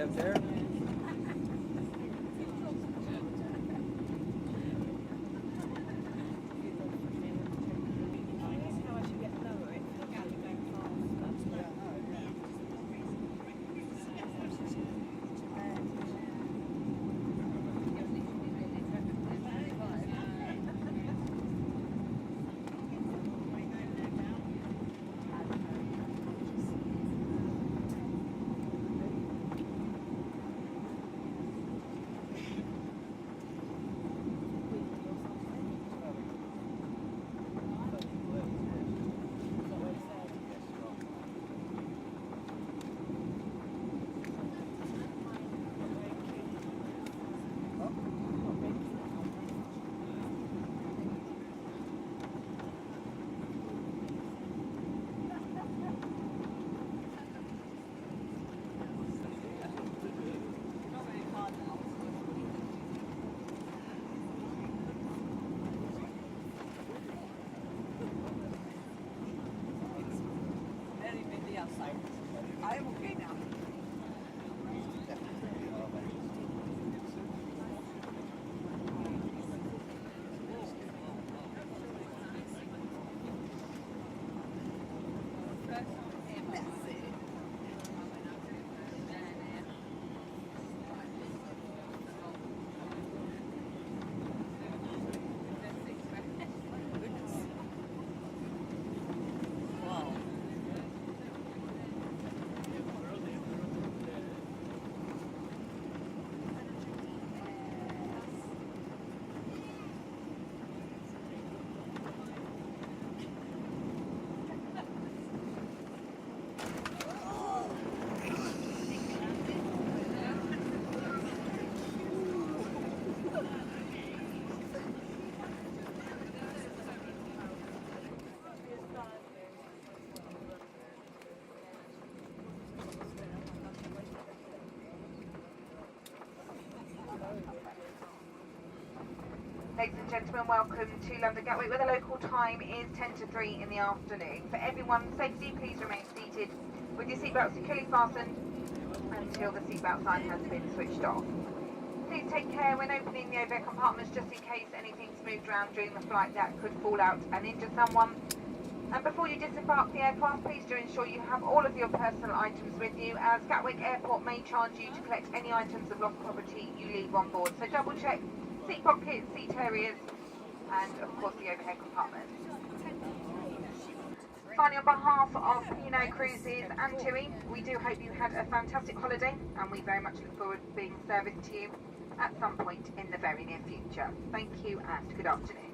up there. I am okay now. Ladies and gentlemen, welcome to London Gatwick, where the local time is 10 to 3 in the afternoon. For everyone's safety, please remain seated with your seatbelt securely fastened until the seatbelt sign has been switched off. Please take care when opening the overhead compartments, just in case anything's moved around during the flight that could fall out and injure someone. And before you disembark the aircraft, please do ensure you have all of your personal items with you, as Gatwick Airport may charge you to collect any items of lost property you leave on board. So double check seat pockets, seat areas, and of course the overhead compartments. Finally, on behalf of P&O Cruises and TUI, we do hope you had a fantastic holiday, and we very much look forward to being of service to you at some point in the very near future. Thank you and good afternoon.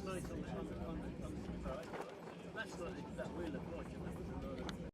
last night on the right. Last night that wheel of watch.